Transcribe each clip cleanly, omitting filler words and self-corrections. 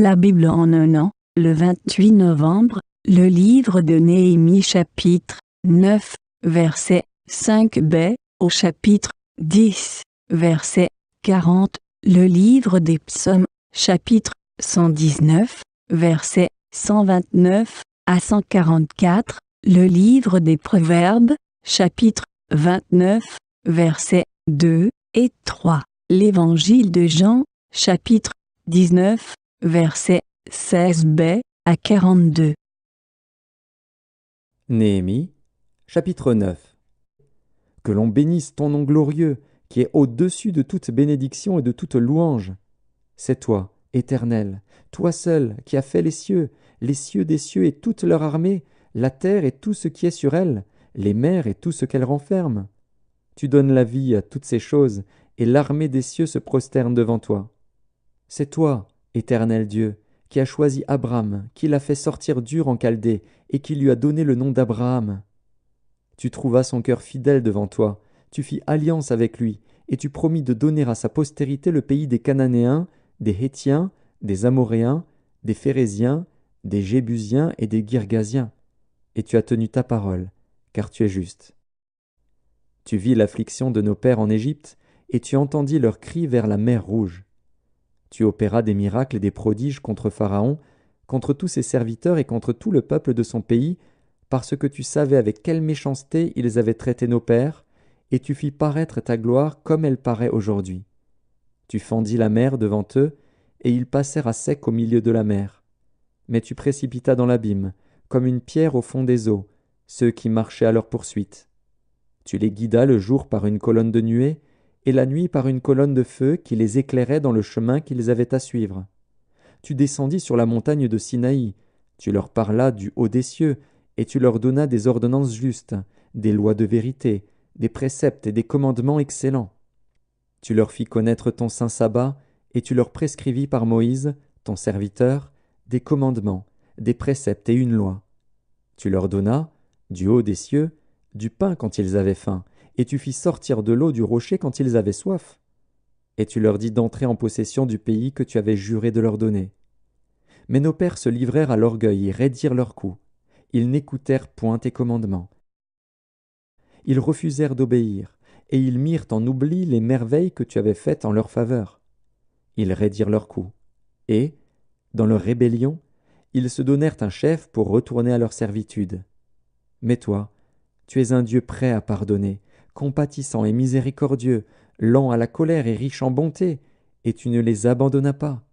La Bible en un an, le 28 novembre, le livre de Néhémie chapitre 9, verset 5b, au chapitre 10, verset 40, le livre des psaumes, chapitre 119, verset 129 à 144, le livre des proverbes, chapitre 29, versets 2 et 3, l'évangile de Jean, chapitre 19, verset 16b à 42. Néhémie, chapitre 9. Que l'on bénisse ton nom glorieux, qui est au-dessus de toute bénédiction et de toute louange. C'est toi, Éternel, toi seul, qui as fait les cieux des cieux et toute leur armée, la terre et tout ce qui est sur elle, les mers et tout ce qu'elles renferment. Tu donnes la vie à toutes ces choses, et l'armée des cieux se prosterne devant toi. C'est toi, Éternel Dieu, qui as choisi Abraham, qui l'a fait sortir d'Ur en Chaldée, et qui lui a donné le nom d'Abraham. Tu trouvas son cœur fidèle devant toi, tu fis alliance avec lui, et tu promis de donner à sa postérité le pays des Cananéens, des Hétiens, des Amoréens, des Phéréziens, des Jébusiens et des Girgasiens. Et tu as tenu ta parole, car tu es juste. Tu vis l'affliction de nos pères en Égypte, et tu entendis leurs cris vers la mer Rouge. Tu opéras des miracles et des prodiges contre Pharaon, contre tous ses serviteurs et contre tout le peuple de son pays, parce que tu savais avec quelle méchanceté ils avaient traité nos pères, et tu fis paraître ta gloire comme elle paraît aujourd'hui. Tu fendis la mer devant eux, et ils passèrent à sec au milieu de la mer. Mais tu précipitas dans l'abîme, comme une pierre au fond des eaux, ceux qui marchaient à leur poursuite. Tu les guidas le jour par une colonne de nuée, et la nuit par une colonne de feu qui les éclairait dans le chemin qu'ils avaient à suivre. Tu descendis sur la montagne de Sinaï, tu leur parlas du haut des cieux, et tu leur donnas des ordonnances justes, des lois de vérité, des préceptes et des commandements excellents. Tu leur fis connaître ton saint sabbat, et tu leur prescrivis par Moïse, ton serviteur, des commandements, des préceptes et une loi. Tu leur donnas, du haut des cieux, du pain quand ils avaient faim, et tu fis sortir de l'eau du rocher quand ils avaient soif. Et tu leur dis d'entrer en possession du pays que tu avais juré de leur donner. Mais nos pères se livrèrent à l'orgueil et raidirent leur cou. Ils n'écoutèrent point tes commandements. Ils refusèrent d'obéir, et ils mirent en oubli les merveilles que tu avais faites en leur faveur. Ils raidirent leur cou. Et, dans leur rébellion, ils se donnèrent un chef pour retourner à leur servitude. Mais toi, tu es un Dieu prêt à pardonner, compatissant et miséricordieux, lent à la colère et riche en bonté, et tu ne les abandonnas pas,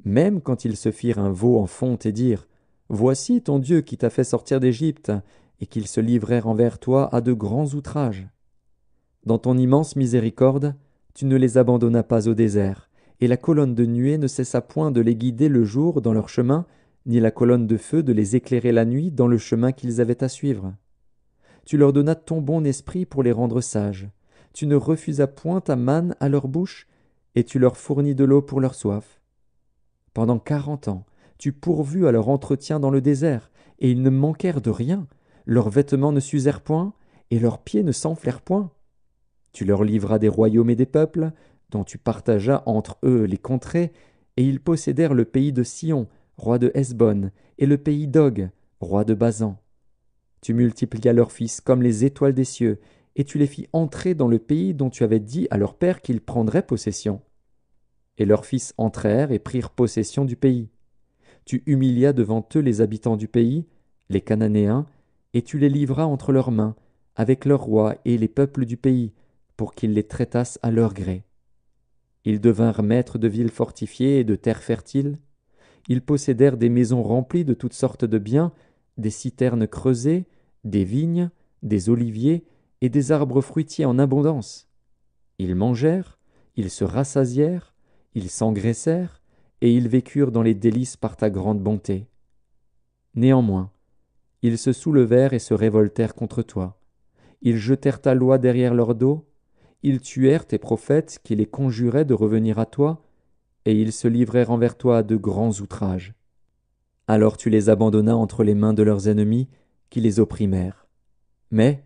même quand ils se firent un veau en fonte et dirent « Voici ton Dieu qui t'a fait sortir d'Égypte », et qu'ils se livrèrent envers toi à de grands outrages. Dans ton immense miséricorde, tu ne les abandonnas pas au désert, et la colonne de nuée ne cessa point de les guider le jour dans leur chemin, ni la colonne de feu de les éclairer la nuit dans le chemin qu'ils avaient à suivre. Tu leur donnas ton bon esprit pour les rendre sages. Tu ne refusas point ta manne à leur bouche, et tu leur fournis de l'eau pour leur soif. Pendant 40 ans, tu pourvus à leur entretien dans le désert, et ils ne manquèrent de rien. Leurs vêtements ne s'usèrent point, et leurs pieds ne s'enflèrent point. Tu leur livras des royaumes et des peuples, dont tu partageas entre eux les contrées, et ils possédèrent le pays de Sion, roi de Hesbon, et le pays d'Og, roi de Basan. Tu multiplias leurs fils comme les étoiles des cieux, et tu les fis entrer dans le pays dont tu avais dit à leur père qu'ils prendraient possession. Et leurs fils entrèrent et prirent possession du pays. Tu humilias devant eux les habitants du pays, les Cananéens, et tu les livras entre leurs mains, avec leurs rois et les peuples du pays, pour qu'ils les traitassent à leur gré. Ils devinrent maîtres de villes fortifiées et de terres fertiles. Ils possédèrent des maisons remplies de toutes sortes de biens, des citernes creusées, des vignes, des oliviers et des arbres fruitiers en abondance. Ils mangèrent, ils se rassasièrent, ils s'engraissèrent, et ils vécurent dans les délices par ta grande bonté. Néanmoins, ils se soulevèrent et se révoltèrent contre toi. Ils jetèrent ta loi derrière leur dos, ils tuèrent tes prophètes qui les conjuraient de revenir à toi, et ils se livrèrent envers toi à de grands outrages. Alors tu les abandonnas entre les mains de leurs ennemis, qui les opprimèrent. Mais,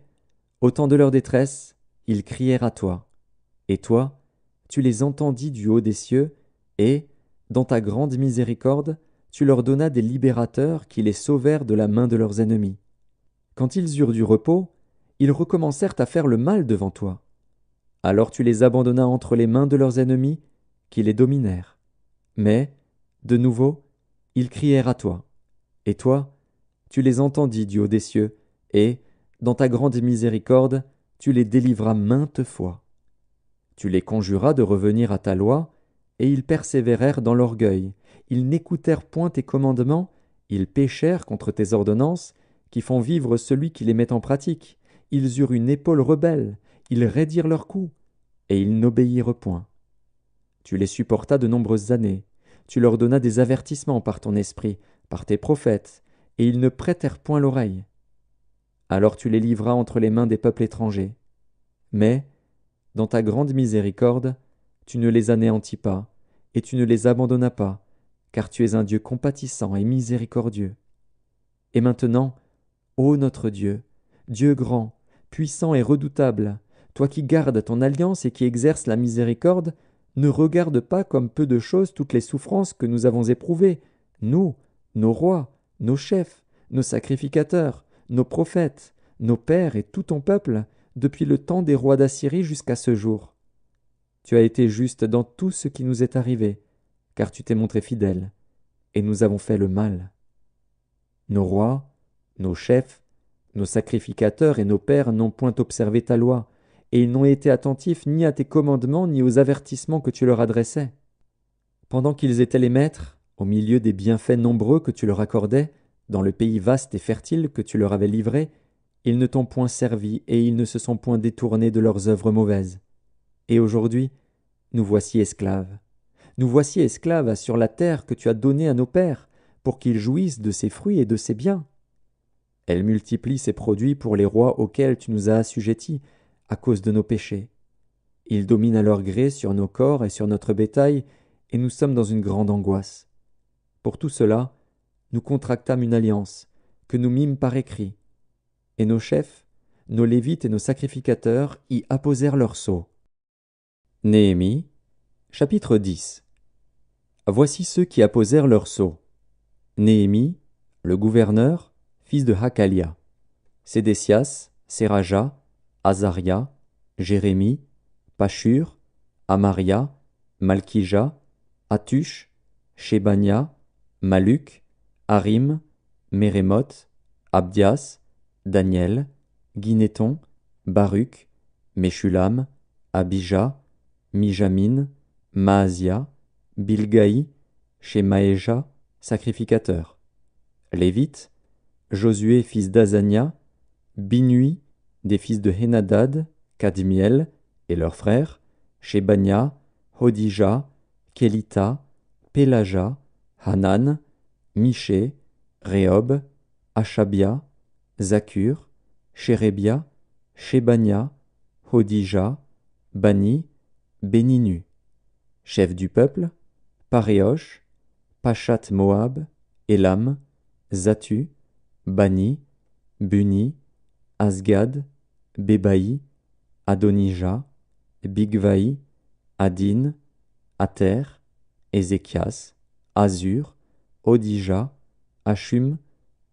au temps de leur détresse, ils crièrent à toi. Et toi, tu les entendis du haut des cieux, et, dans ta grande miséricorde, tu leur donnas des libérateurs qui les sauvèrent de la main de leurs ennemis. Quand ils eurent du repos, ils recommencèrent à faire le mal devant toi. Alors tu les abandonnas entre les mains de leurs ennemis, qui les dominèrent. Mais, de nouveau, ils crièrent à toi. Et toi, tu les entendis du haut des cieux, et, dans ta grande miséricorde, tu les délivras maintes fois. Tu les conjuras de revenir à ta loi, et ils persévérèrent dans l'orgueil. Ils n'écoutèrent point tes commandements, ils péchèrent contre tes ordonnances, qui font vivre celui qui les met en pratique. Ils eurent une épaule rebelle, ils raidirent leur cou, et ils n'obéirent point. Tu les supportas de nombreuses années, tu leur donnas des avertissements par ton esprit, par tes prophètes, et ils ne prêtèrent point l'oreille. Alors tu les livras entre les mains des peuples étrangers. Mais, dans ta grande miséricorde, tu ne les anéantis pas, et tu ne les abandonnas pas, car tu es un Dieu compatissant et miséricordieux. Et maintenant, ô notre Dieu, Dieu grand, puissant et redoutable, toi qui gardes ton alliance et qui exerces la miséricorde, ne regarde pas comme peu de choses toutes les souffrances que nous avons éprouvées, nous, nos rois, nos chefs, nos sacrificateurs, nos prophètes, nos pères et tout ton peuple, depuis le temps des rois d'Assyrie jusqu'à ce jour. Tu as été juste dans tout ce qui nous est arrivé, car tu t'es montré fidèle, et nous avons fait le mal. Nos rois, nos chefs, nos sacrificateurs et nos pères n'ont point observé ta loi, et ils n'ont été attentifs ni à tes commandements ni aux avertissements que tu leur adressais. Pendant qu'ils étaient les maîtres, au milieu des bienfaits nombreux que tu leur accordais, dans le pays vaste et fertile que tu leur avais livré, ils ne t'ont point servi et ils ne se sont point détournés de leurs œuvres mauvaises. Et aujourd'hui, nous voici esclaves. Nous voici esclaves sur la terre que tu as donnée à nos pères, pour qu'ils jouissent de ses fruits et de ses biens. Elle multiplie ses produits pour les rois auxquels tu nous as assujettis, à cause de nos péchés. Ils dominent à leur gré sur nos corps et sur notre bétail, et nous sommes dans une grande angoisse. Pour tout cela, nous contractâmes une alliance, que nous mîmes par écrit. Et nos chefs, nos lévites et nos sacrificateurs y apposèrent leur sceau. Néhémie, chapitre 10. Voici ceux qui apposèrent leur sceau. Néhémie, le gouverneur, fils de Hakalia. Sédécias, Séraja, Azaria, Jérémie, Pashur, Amaria, Malkija, Atush, Shébania, Maluk, Harim, Mérémoth, Abdias, Daniel, Guinéton, Baruch, Meshulam, Abija, Mijamin, Maazia, Bilgaï, Shemaéja, sacrificateur. Lévites, Josué fils d'Azania, Binui, des fils de Henadad, Kadmiel, et leurs frères, Shébania, Hodija, Kelita, Pélaja, Hanan, Miché, Rehob, Achabia, Zakur, Shérébia, Shébania, Hodija, Bani, Béninu. Chef du peuple, Paréosh, Pachat Moab, Élam, Zatu, Bani, Buni, Asgad, Bébaï, Adonija, Bigvaï, Adin, Ater, Ézéchias, Azur, Odija, Hachum,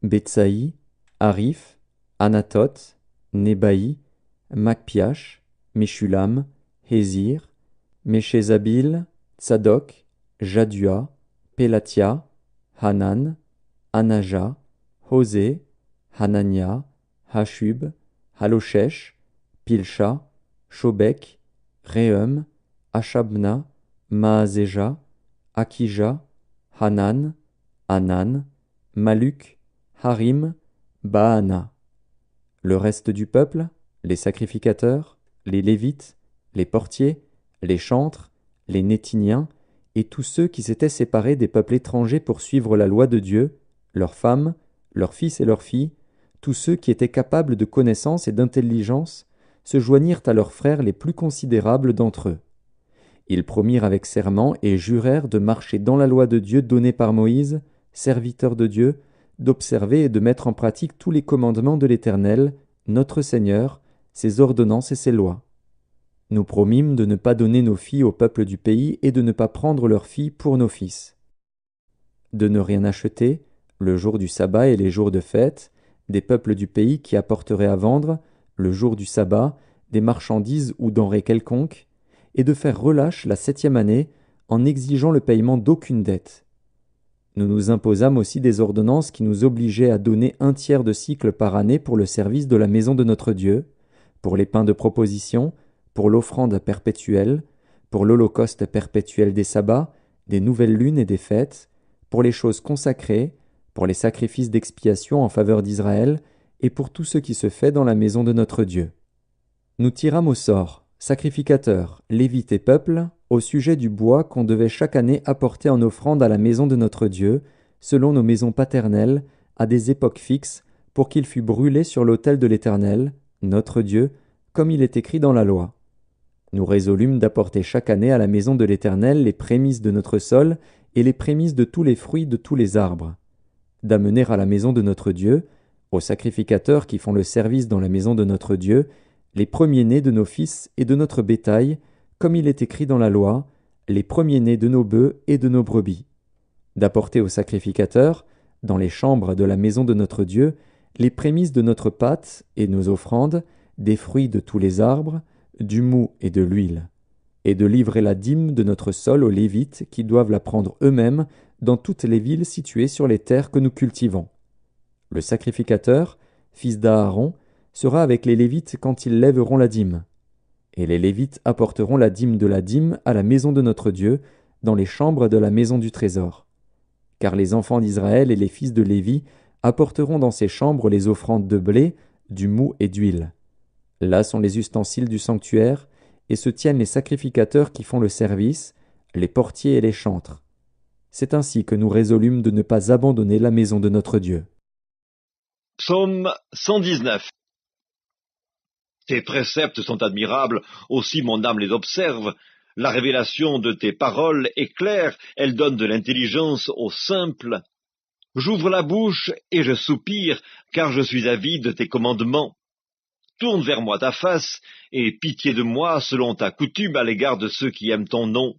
Betsaï, Arif, Anatot, Nébaï, Macpiash, Meshulam, Hézir, Méchézabil, Tsadok, Jadua, Pélatia, Hanan, Anaja, Hosé, Hanania, Hashub, Haloshesh, Pilcha, Shobek, Reum, Achabna, Maazéja, Akija, Hanan, Anan, Maluk, Harim, Baana. Le reste du peuple, les sacrificateurs, les Lévites, les portiers, les chantres, les Nétiniens, et tous ceux qui s'étaient séparés des peuples étrangers pour suivre la loi de Dieu, leurs femmes, leurs fils et leurs filles, tous ceux qui étaient capables de connaissance et d'intelligence, se joignirent à leurs frères les plus considérables d'entre eux. Ils promirent avec serment et jurèrent de marcher dans la loi de Dieu donnée par Moïse, serviteur de Dieu, d'observer et de mettre en pratique tous les commandements de l'Éternel, notre Seigneur, ses ordonnances et ses lois. Nous promîmes de ne pas donner nos filles au peuple du pays et de ne pas prendre leurs filles pour nos fils. de ne rien acheter, le jour du sabbat et les jours de fête, des peuples du pays qui apporteraient à vendre, le jour du sabbat, des marchandises ou denrées quelconques, et de faire relâche la 7e année en exigeant le paiement d'aucune dette. Nous nous imposâmes aussi des ordonnances qui nous obligeaient à donner 1/3 de cycle par année pour le service de la maison de notre Dieu, pour les pains de proposition, pour l'offrande perpétuelle, pour l'holocauste perpétuel des sabbats, des nouvelles lunes et des fêtes, pour les choses consacrées, pour les sacrifices d'expiation en faveur d'Israël, et pour tout ce qui se fait dans la maison de notre Dieu. Nous tirâmes au sort, sacrificateurs, lévites et peuples, au sujet du bois qu'on devait chaque année apporter en offrande à la maison de notre Dieu, selon nos maisons paternelles, à des époques fixes, pour qu'il fût brûlé sur l'autel de l'Éternel, notre Dieu, comme il est écrit dans la loi. Nous résolûmes d'apporter chaque année à la maison de l'Éternel les prémices de notre sol et les prémices de tous les fruits de tous les arbres, d'amener à la maison de notre Dieu, aux sacrificateurs qui font le service dans la maison de notre Dieu, les premiers-nés de nos fils et de notre bétail, comme il est écrit dans la loi, les premiers-nés de nos bœufs et de nos brebis, d'apporter aux sacrificateurs, dans les chambres de la maison de notre Dieu, les prémices de notre pâte et nos offrandes, des fruits de tous les arbres, du mou et de l'huile, et de livrer la dîme de notre sol aux Lévites qui doivent la prendre eux-mêmes dans toutes les villes situées sur les terres que nous cultivons. Le sacrificateur, fils d'Aaron, sera avec les Lévites quand ils lèveront la dîme. Et les Lévites apporteront la dîme de la dîme à la maison de notre Dieu, dans les chambres de la maison du trésor. Car les enfants d'Israël et les fils de Lévi apporteront dans ces chambres les offrandes de blé, du mou et d'huile. Là sont les ustensiles du sanctuaire, et se tiennent les sacrificateurs qui font le service, les portiers et les chantres. C'est ainsi que nous résolûmes de ne pas abandonner la maison de notre Dieu. Psaume 119. Tes préceptes sont admirables, aussi mon âme les observe. La révélation de tes paroles est claire, elle donne de l'intelligence aux simples. J'ouvre la bouche et je soupire, car je suis avide de tes commandements. Tourne vers moi ta face, et pitié de moi selon ta coutume à l'égard de ceux qui aiment ton nom.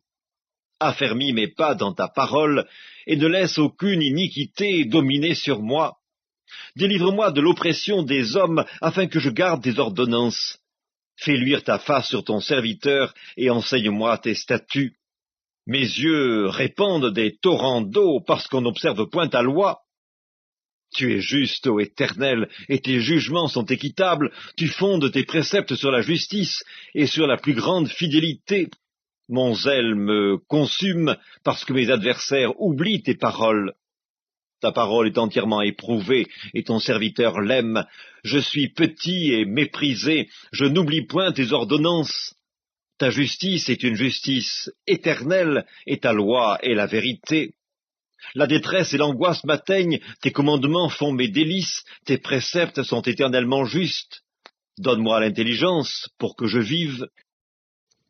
Affermis mes pas dans ta parole, et ne laisse aucune iniquité dominer sur moi. Délivre-moi de l'oppression des hommes, afin que je garde tes ordonnances. Fais luire ta face sur ton serviteur, et enseigne-moi tes statuts. Mes yeux répandent des torrents d'eau, parce qu'on n'observe point ta loi. Tu es juste, ô Éternel, et tes jugements sont équitables. Tu fondes tes préceptes sur la justice et sur la plus grande fidélité. Mon zèle me consume, parce que mes adversaires oublient tes paroles. Ta parole est entièrement éprouvée, et ton serviteur l'aime. Je suis petit et méprisé, je n'oublie point tes ordonnances. Ta justice est une justice éternelle, et ta loi est la vérité. La détresse et l'angoisse m'atteignent, tes commandements font mes délices, tes préceptes sont éternellement justes. Donne-moi l'intelligence pour que je vive.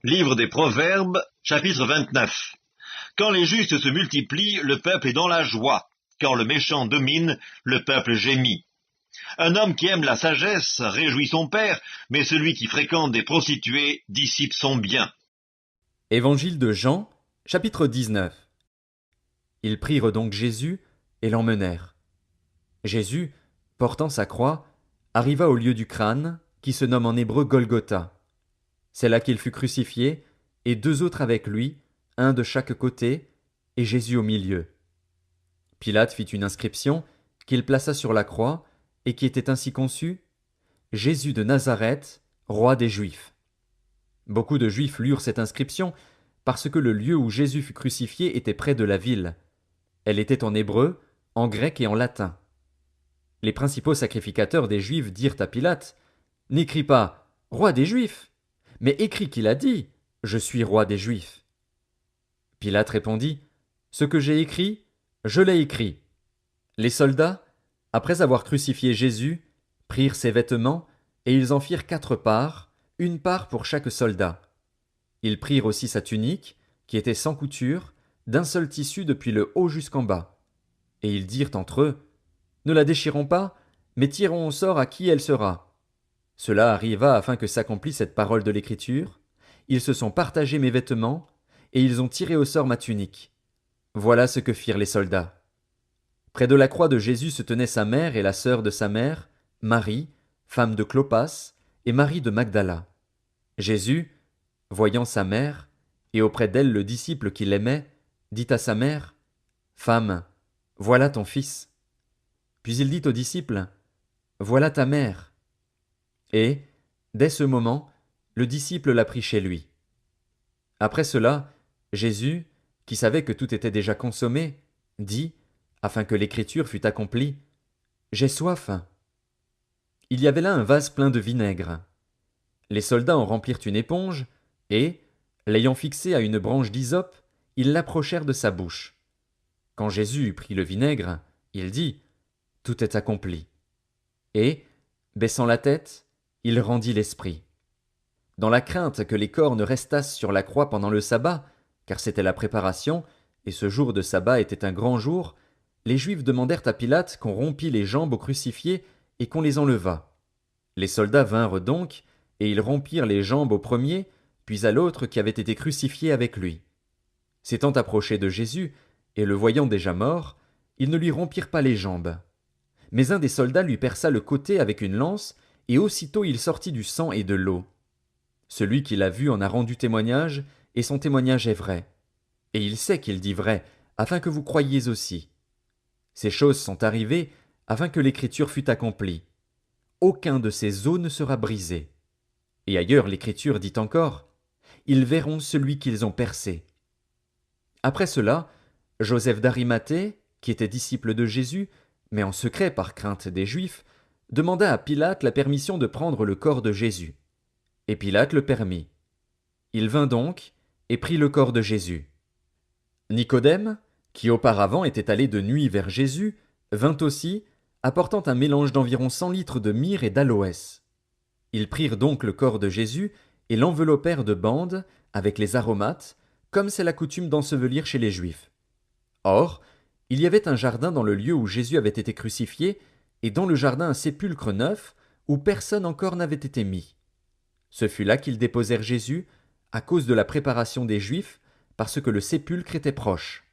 Livre des Proverbes, chapitre 29. Quand les justes se multiplient, le peuple est dans la joie. Quand le méchant domine, le peuple gémit. Un homme qui aime la sagesse réjouit son père, mais celui qui fréquente des prostituées dissipe son bien. Évangile de Jean, chapitre 19. Ils prirent donc Jésus et l'emmenèrent. Jésus, portant sa croix, arriva au lieu du crâne, qui se nomme en hébreu Golgotha. C'est là qu'il fut crucifié, et 2 autres avec lui, un de chaque côté, et Jésus au milieu. Pilate fit une inscription, qu'il plaça sur la croix, et qui était ainsi conçue: Jésus de Nazareth, roi des Juifs. Beaucoup de Juifs lurent cette inscription, parce que le lieu où Jésus fut crucifié était près de la ville. Elle était en hébreu, en grec et en latin. Les principaux sacrificateurs des Juifs dirent à Pilate: N'écris pas « Roi des Juifs », mais écris qu'il a dit « Je suis roi des Juifs ». Pilate répondit: Ce que j'ai écrit, je l'ai écrit. Les soldats, après avoir crucifié Jésus, prirent ses vêtements, et ils en firent 4 parts, 1 part pour chaque soldat. Ils prirent aussi sa tunique, qui était sans couture, d'un seul tissu depuis le haut jusqu'en bas. Et ils dirent entre eux: Ne la déchirons pas, mais tirons au sort à qui elle sera. Cela arriva afin que s'accomplisse cette parole de l'Écriture. Ils se sont partagés mes vêtements, et ils ont tiré au sort ma tunique. Voilà ce que firent les soldats. Près de la croix de Jésus se tenaient sa mère et la sœur de sa mère, Marie, femme de Clopas, et Marie de Magdala. Jésus, voyant sa mère, et auprès d'elle le disciple qu'il aimait, dit à sa mère, « Femme, voilà ton fils. » Puis il dit au disciple, « Voilà ta mère. » Et, dès ce moment, le disciple la prit chez lui. Après cela, Jésus, qui savait que tout était déjà consommé, dit, afin que l'écriture fût accomplie, « J'ai soif. » Il y avait là un vase plein de vinaigre. Les soldats en remplirent une éponge, et, l'ayant fixée à une branche d'hysope, ils l'approchèrent de sa bouche. Quand Jésus eut pris le vinaigre, il dit, « Tout est accompli. » Et, baissant la tête, il rendit l'esprit. Dans la crainte que les corps ne restassent sur la croix pendant le sabbat, car c'était la préparation, et ce jour de sabbat était un grand jour, les Juifs demandèrent à Pilate qu'on rompît les jambes aux crucifiés et qu'on les enlevât. Les soldats vinrent donc, et ils rompirent les jambes au premier, puis à l'autre qui avait été crucifié avec lui. S'étant approchés de Jésus, et le voyant déjà mort, ils ne lui rompirent pas les jambes. Mais un des soldats lui perça le côté avec une lance, et aussitôt il sortit du sang et de l'eau. Celui qui l'a vu en a rendu témoignage, et son témoignage est vrai. Et il sait qu'il dit vrai, afin que vous croyiez aussi. Ces choses sont arrivées, afin que l'écriture fût accomplie. Aucun de ces os ne sera brisé. Et ailleurs l'écriture dit encore, ils verront celui qu'ils ont percé. Après cela, Joseph d'Arimathée, qui était disciple de Jésus, mais en secret par crainte des Juifs, demanda à Pilate la permission de prendre le corps de Jésus. Et Pilate le permit. Il vint donc et prit le corps de Jésus. Nicodème, qui auparavant était allé de nuit vers Jésus, vint aussi, apportant un mélange d'environ 100 litres de myrrhe et d'aloès. Ils prirent donc le corps de Jésus et l'enveloppèrent de bandes avec les aromates, comme c'est la coutume d'ensevelir chez les Juifs. Or, il y avait un jardin dans le lieu où Jésus avait été crucifié, et dans le jardin un sépulcre neuf, où personne encore n'avait été mis. Ce fut là qu'ils déposèrent Jésus, à cause de la préparation des Juifs, parce que le sépulcre était proche.